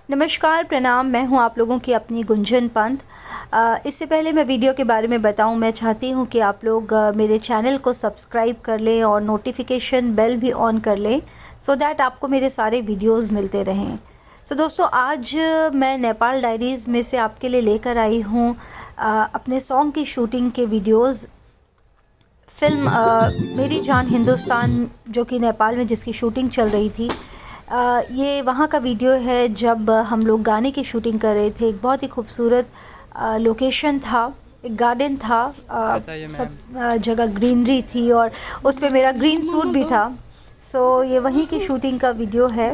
नमस्कार, प्रणाम। मैं हूं आप लोगों की अपनी गुंजन पंत। इससे पहले मैं वीडियो के बारे में बताऊं, मैं चाहती हूं कि आप लोग मेरे चैनल को सब्सक्राइब कर लें और नोटिफिकेशन बेल भी ऑन कर लें, सो दैट आपको मेरे सारे वीडियोस मिलते रहें। सो दोस्तों, आज मैं नेपाल डायरीज़ में से आपके लिए लेकर आई हूं अपने सॉन्ग की शूटिंग के वीडियोज़। फ़िल्म मेरी जान हिंदुस्तान, जो कि नेपाल में जिसकी शूटिंग चल रही थी, ये वहाँ का वीडियो है जब हम लोग गाने की शूटिंग कर रहे थे। एक बहुत ही खूबसूरत लोकेशन था, एक गार्डन था, सब जगह ग्रीनरी थी और उस पे मेरा ग्रीन सूट भी था। ये वहीं की शूटिंग का वीडियो है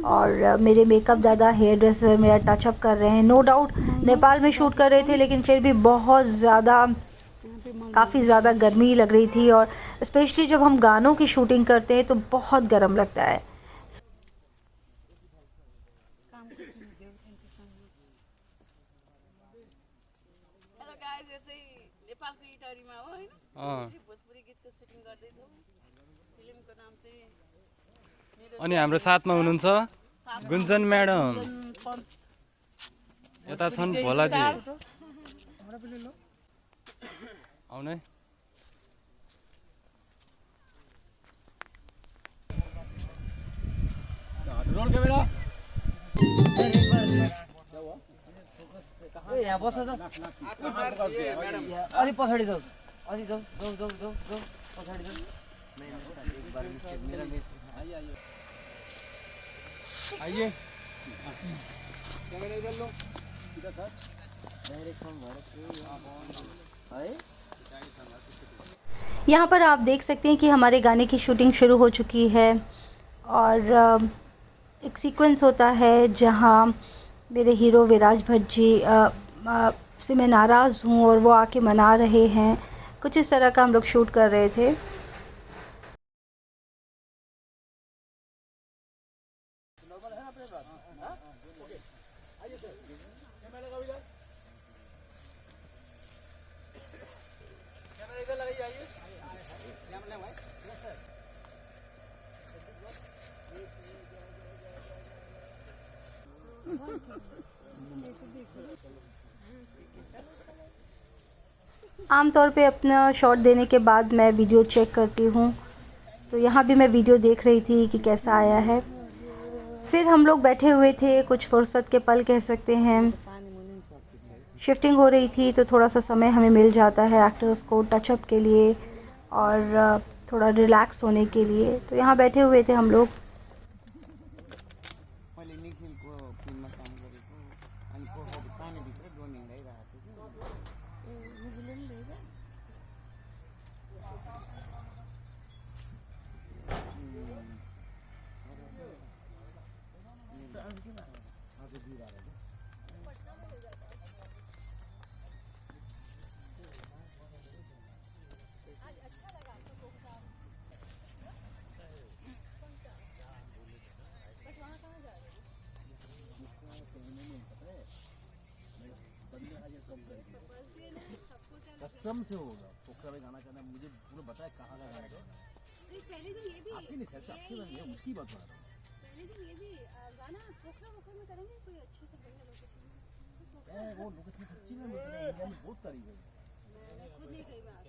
और मेरे मेकअप दादा, हेयर ड्रेसर मेरा टचअप कर रहे हैं। नो डाउट नेपाल में शूट कर रहे थे, लेकिन फिर भी काफ़ी ज़्यादा गर्मी लग रही थी और स्पेशली जब हम गानों की शूटिंग करते हैं तो बहुत गर्म लगता है। हेलो गाइस, यो चाहिँ नेपालको इटहरीमा हो हैन। भोजपुरी गीतको सुटिङ गर्दैछौँ। फिल्मको नाम चाहिँ अनि हाम्रो साथमा हुनुहुन्छ गुन्जन म्याडम, यता छन् भोलाजी। आउनै रोल क्यामेरा यहाँ बस अलि पछाडि जाऊ, अलि जाऊ जाऊ जाऊ जाऊ जाऊ पछाडि जाऊ। आइए क्यामेरा इधर लो, इधर सर डाइरेक्सन भएर है। यहाँ पर आप देख सकते हैं कि हमारे गाने की शूटिंग शुरू हो चुकी है और एक सीक्वेंस होता है जहाँ मेरे हीरो विराज भट्ट जी से मैं नाराज़ हूँ और वो आके मना रहे हैं। कुछ इस तरह का हम लोग शूट कर रहे थे। आमतौर पे अपना शॉट देने के बाद मैं वीडियो चेक करती हूँ, तो यहाँ भी मैं वीडियो देख रही थी कि कैसा आया है। फिर हम लोग बैठे हुए थे, कुछ फुर्सत के पल कह सकते हैं। शिफ्टिंग हो रही थी तो थोड़ा सा समय हमें मिल जाता है एक्टर्स को टचअप के लिए और थोड़ा रिलैक्स होने के लिए। तो यहाँ बैठे हुए थे हम लोग। मैले निखिलको फिल्ममा काम गरेको अनि पोखरी पानीभित्र ड्रोन हिँडाइरहेको थियो कि निखिलले नि ल्याइदा कसम से होगा। पोखरा में गाना करना, मुझे पूरा बताया कहाँ का गाना है। पहले दिन ये भी आपके नहीं सर, सबसे बढ़िया उसकी बात बता रहा हूँ। पहले दिन ये भी गाना पोखरा वोखरा में करेंगे कोई अच्छे से बढ़िया लोकेशन में। वो लोकेशन सच्ची में इंडिया में बहुत तारीफ है। मैं खुद नहीं गई मैं आज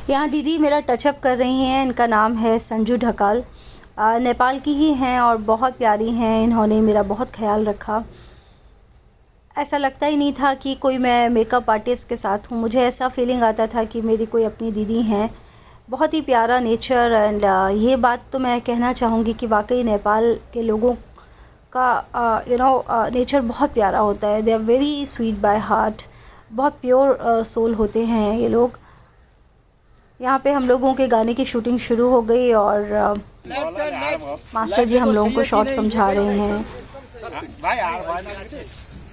यहाँ दीदी मेरा टचअप कर रही हैं। इनका नाम है संजू ढकाल, नेपाल की ही हैं और बहुत प्यारी हैं। इन्होंने मेरा बहुत ख्याल रखा। ऐसा लगता ही नहीं था कि कोई मैं मेकअप आर्टिस्ट के साथ हूँ। मुझे ऐसा फीलिंग आता था कि मेरी कोई अपनी दीदी हैं। बहुत ही प्यारा नेचर एंड ये बात तो मैं कहना चाहूँगी कि वाकई नेपाल के लोगों का नेचर बहुत प्यारा होता है। They are very sweet by heart, बहुत प्योर सोल होते हैं ये लोग। यहाँ पे हम लोगों के गाने की शूटिंग शुरू हो गई और मास्टर जी हम लोगों को शॉट समझा रहे हैं।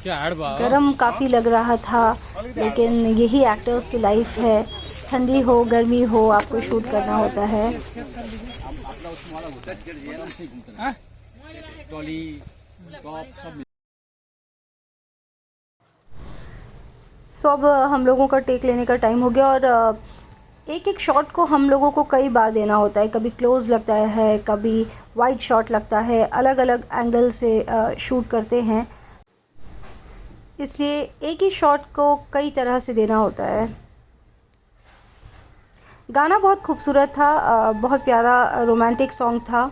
गरम काफ़ी लग रहा था, लेकिन यही एक्टर्स की लाइफ है। ठंडी हो गर्मी हो, आपको शूट करना होता है। सो अब हम लोगों का टेक लेने का टाइम हो गया और एक एक शॉट को हम लोगों को कई बार देना होता है। कभी क्लोज लगता है, कभी वाइड शॉट लगता है, अलग अलग एंगल से शूट करते हैं, इसलिए एक ही शॉट को कई तरह से देना होता है। गाना बहुत खूबसूरत था, बहुत प्यारा रोमांटिक सॉन्ग था।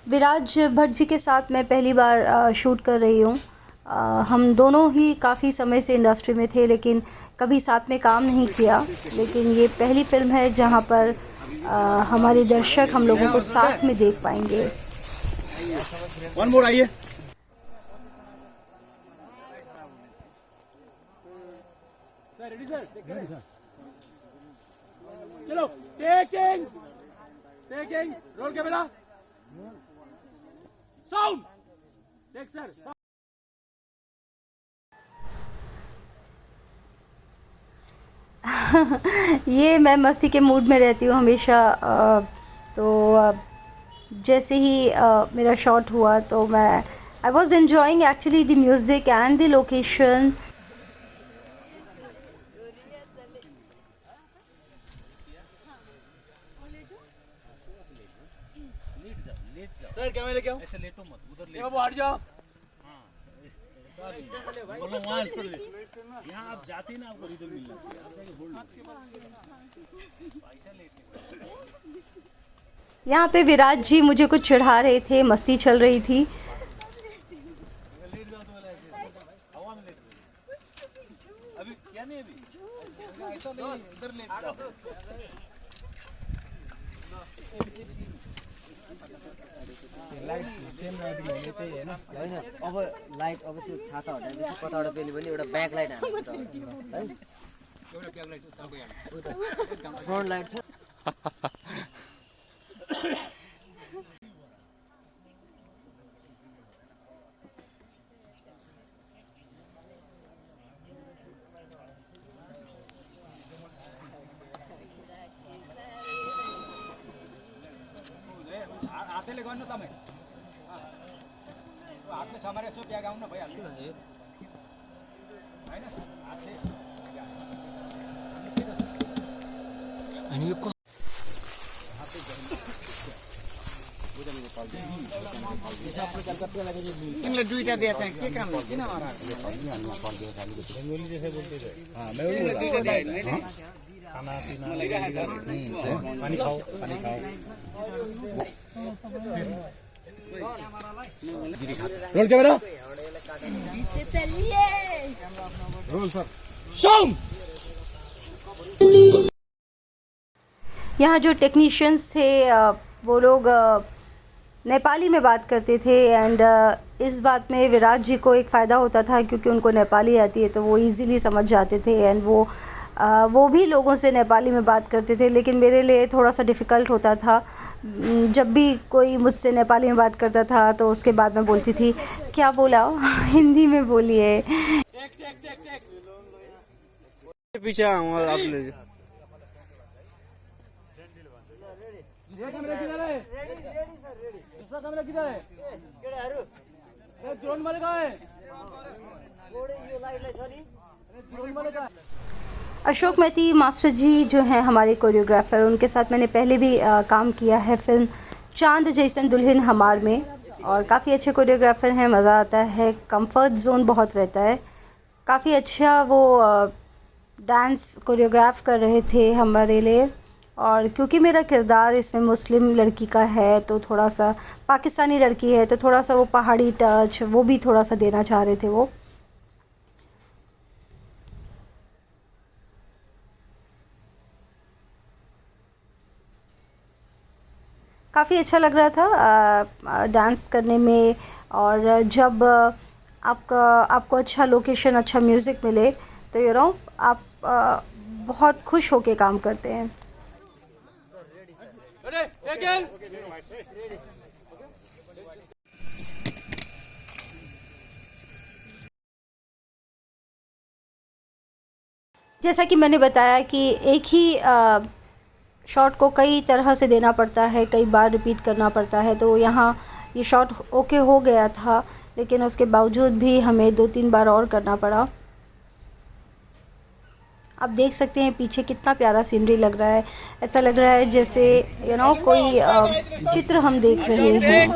विराज भट्ट जी के साथ मैं पहली बार शूट कर रही हूँ। हम दोनों ही काफ़ी समय से इंडस्ट्री में थे लेकिन कभी साथ में काम नहीं किया, लेकिन ये पहली फ़िल्म है जहाँ पर हमारे दर्शक हम लोगों को साथ में देख पाएंगे। वन मोर आइए। चलो taking taking roll camera sound take sir. ये मैं मस्ती के मूड में रहती हूँ हमेशा। तो जैसे ही मेरा शॉट हुआ तो मैं I was enjoying actually the music and the location. Sir camera लेके आओ। ऐसे लेटो मत, उधर ले बाबू हट जाओ। बोलो वहाँ यहाँ आप जाते ना आपको इधर मिलना यहाँ पे विराज जी मुझे कुछ चढ़ा रहे थे, मस्ती चल रही थी। अभी क्या नहीं अभी ऐसा नहीं उधर लेट जाओ। लाइट सेम लाइट ल्याउने चाहिँ हैन हैन अब लाइट अब त्यो छाता हटाएपछि कताबाट पेल्यो भने एउटा ब्याक लाइट हाल्नु है एउटा ब्याक लाइट तपाईँ फ्रन्ट लाइट छ। हातले गर्नु तपाईँ हातले समारे यसो ब्याग आउनु भइहाल्छ हैन हातले अनि यो तिमीले दुईटा दिए चाहिँ के काम किन खाना पीना पानी खाओ पानी खाओ। रोल कैमरा रोल सर शाम। यहाँ जो टेक्नीशियंस थे वो लोग नेपाली में बात करते थे एंड इस बात में विराज जी को एक फ़ायदा होता था क्योंकि उनको नेपाली आती है तो वो इजीली समझ जाते थे एंड वो भी लोगों से नेपाली में बात करते थे, लेकिन मेरे लिए थोड़ा सा डिफ़िकल्ट होता था। जब भी कोई मुझसे नेपाली में बात करता था तो उसके बाद मैं बोलती थी क्या बोला हिंदी में बोलिए। पीछे आप ले कैमरा किधर है? दूसरा कैमरा किधर है? ड्रोन वाले कहाँ है? ड्रोन वाले कहाँ है? अशोक मेहती मास्टर जी जो हैं हमारे कोरियोग्राफर, उनके साथ मैंने पहले भी काम किया है फिल्म चांद जैसन दुल्हन हमार में, और काफ़ी अच्छे कोरियोग्राफर हैं, मज़ा आता है, कंफर्ट जोन बहुत रहता है। काफ़ी अच्छा वो डांस कोरियोग्राफ कर रहे थे हमारे लिए, और क्योंकि मेरा किरदार इसमें मुस्लिम लड़की का है तो थोड़ा सा पाकिस्तानी लड़की है तो थोड़ा सा वो पहाड़ी टच वो भी थोड़ा सा देना चाह रहे थे वो। काफ़ी अच्छा लग रहा था डांस करने में, और जब आपको अच्छा लोकेशन अच्छा म्यूज़िक मिले तो यू नो आप बहुत खुश होके काम करते हैं। जैसा कि मैंने बताया कि एक ही शॉट को कई तरह से देना पड़ता है, कई बार रिपीट करना पड़ता है, तो यहाँ ये शॉट ओके हो गया था। लेकिन उसके बावजूद भी हमें 2-3 बार और करना पड़ा। आप देख सकते हैं पीछे कितना प्यारा सीनरी लग रहा है। ऐसा लग रहा है जैसे कोई चित्र हम देख रहे हैं।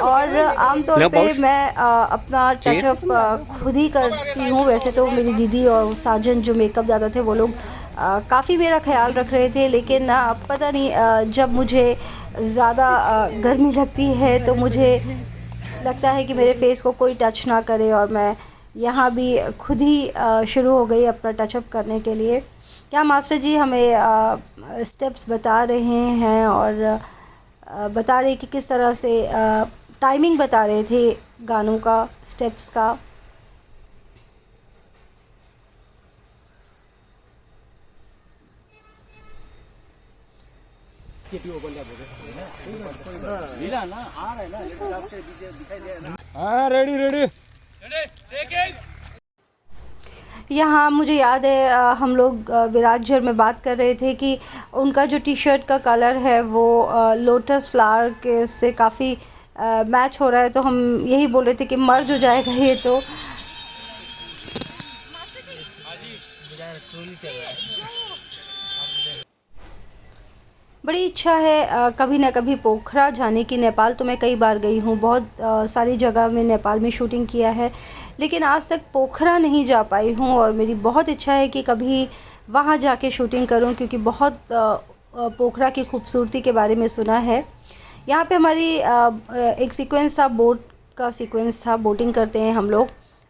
और आमतौर पे मैं अपना टचअप खुद ही करती हूँ। वैसे तो मेरी दीदी और साजन जो मेकअप दादा थे वो लोग काफ़ी मेरा ख्याल रख रहे थे, लेकिन पता नहीं जब मुझे ज़्यादा गर्मी लगती है तो मुझे लगता है कि मेरे फेस को कोई टच ना करे, और मैं यहाँ भी खुद ही शुरू हो गई अपना टचअप करने के लिए। क्या मास्टर जी हमें स्टेप्स बता रहे हैं और बता रहे कि किस तरह से टाइमिंग बता रहे थे गानों का, स्टेप्स का। हाँ रेडी रेडी। यहाँ मुझे याद है हम लोग विराटजर में बात कर रहे थे कि उनका जो टी शर्ट का कलर है वो लोटस फ्लावर के से काफ़ी मैच हो रहा है, तो हम यही बोल रहे थे कि मर्ज हो जाएगा ये तो। बड़ी इच्छा है कभी ना कभी पोखरा जाने की। नेपाल तो मैं कई बार गई हूँ, बहुत सारी जगह में नेपाल में शूटिंग किया है, लेकिन आज तक पोखरा नहीं जा पाई हूँ। और मेरी बहुत इच्छा है कि कभी वहाँ जाके शूटिंग करूँ, क्योंकि बहुत पोखरा की खूबसूरती के बारे में सुना है। यहाँ पे हमारी एक सीक्वेंस था, बोट का सीक्वेंस था, बोटिंग करते हैं हम लोग।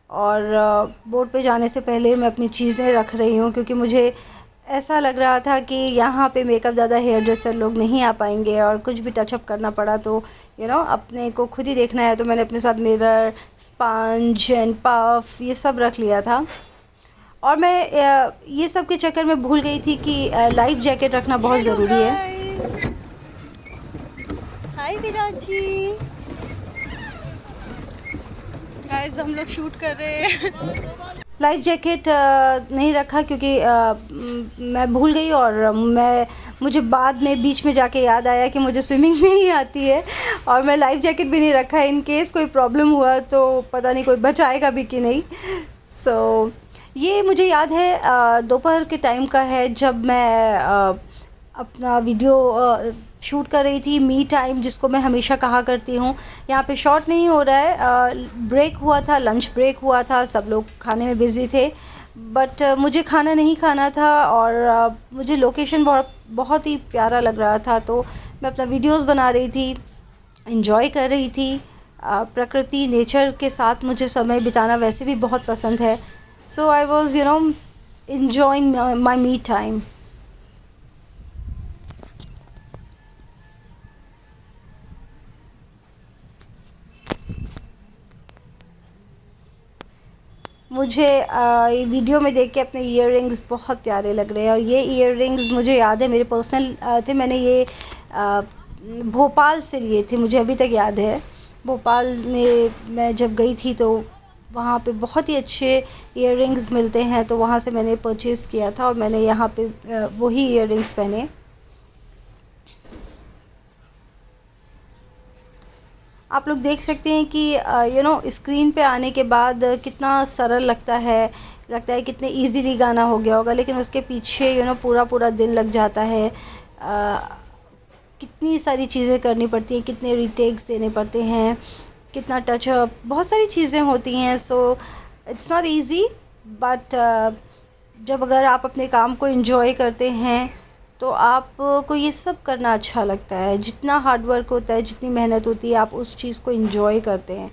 और बोट पे जाने से पहले मैं अपनी चीज़ें रख रही हूँ, क्योंकि मुझे ऐसा लग रहा था कि यहाँ पे मेकअप ज़्यादा हेयर ड्रेसर लोग नहीं आ पाएंगे और कुछ भी टचअप करना पड़ा तो अपने को खुद ही देखना है। तो मैंने अपने साथ मिरर, स्पंज एंड पफ ये सब रख लिया था। और मैं ये सब के चक्कर में भूल गई थी कि लाइफ जैकेट रखना बहुत ज़रूरी है। हाय विराट जी। गाइस हम लोग शूट कर रहे हैं। लाइफ जैकेट नहीं रखा क्योंकि मैं भूल गई, और मुझे बाद में बीच में जाके याद आया कि मुझे स्विमिंग नहीं आती है, और मैं लाइफ जैकेट भी नहीं रखा। इन केस कोई प्रॉब्लम हुआ तो पता नहीं कोई बचाएगा भी कि नहीं। सो ये मुझे याद है दोपहर के टाइम का है, जब मैं अपना वीडियो शूट कर रही थी, मी टाइम जिसको मैं हमेशा कहा करती हूँ। यहाँ पे शॉट नहीं हो रहा है, ब्रेक हुआ था, लंच ब्रेक हुआ था, सब लोग खाने में बिज़ी थे, बट मुझे खाना नहीं खाना था। और मुझे लोकेशन बहुत ही प्यारा लग रहा था, तो मैं अपना वीडियोस बना रही थी, एंजॉय कर रही थी। प्रकृति, नेचर के साथ मुझे समय बिताना वैसे भी बहुत पसंद है। So I was enjoying my me time. मुझे ये वीडियो में देख के अपने इयररिंग्स बहुत प्यारे लग रहे हैं, और ये इयररिंग्स मुझे याद है मेरे पर्सनल थे। मैंने ये भोपाल से लिए थे, मुझे अभी तक याद है। भोपाल में मैं जब गई थी तो वहाँ पे बहुत ही अच्छे इयररिंग्स मिलते हैं, तो वहाँ से मैंने परचेज़ किया था और मैंने यहाँ पे वही इयररिंग्स पहने। आप लोग देख सकते हैं कि स्क्रीन पे आने के बाद कितना सरल लगता है कितने इजीली गाना हो गया होगा, लेकिन उसके पीछे पूरा दिन लग जाता है। कितनी सारी चीज़ें करनी पड़ती हैं, कितने रीटेक्स देने पड़ते हैं, कितना टचअप, बहुत सारी चीज़ें होती हैं। So it's not easy, but जब अगर आप अपने काम को एंजॉय करते हैं तो आपको ये सब करना अच्छा लगता है। जितना हार्ड वर्क होता है, जितनी मेहनत होती है, आप उस चीज़ को एंजॉय करते हैं।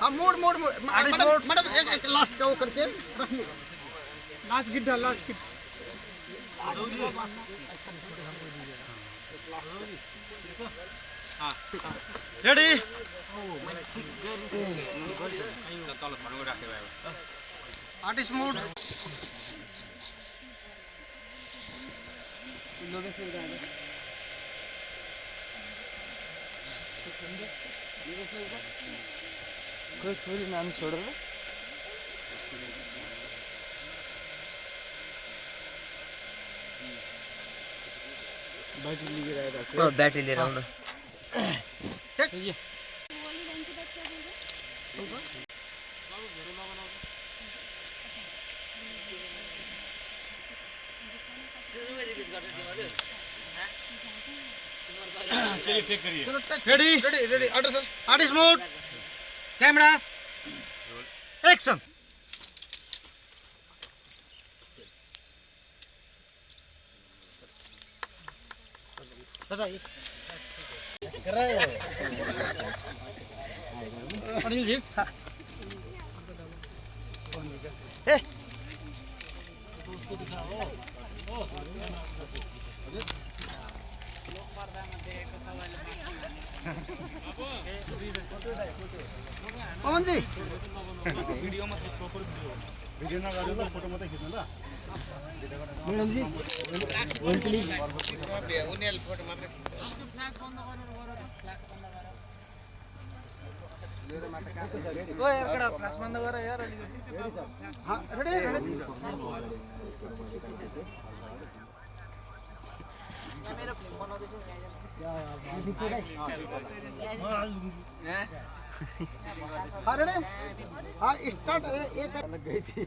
हाँ मोड़ मैडम एक लास्ट का वो करके रखिए, लास्ट गिट्टा लास्ट गिट्टा रेडी आर्टिस्ट मोड कोई छोरी नाम छोडेर ब्याट्री लिएर आउनु ready ready artist mode camera action Anil ji Pawan ji video मात्रै प्रपर भिडियो नगरेर फोटो मात्रै खिच्नु ल मैडम जी ओन्ली उनीहरुले फोटो मात्रै फ्ल्याक्स बन्द गरेर ओए एकटा फ्ल्याक्स बन्द गर यार अलिकति हां रेडी रेडी मेरो फिल्म बनाउँदैछु हाँ रेडी हाँ स्टार्ट एक गई थी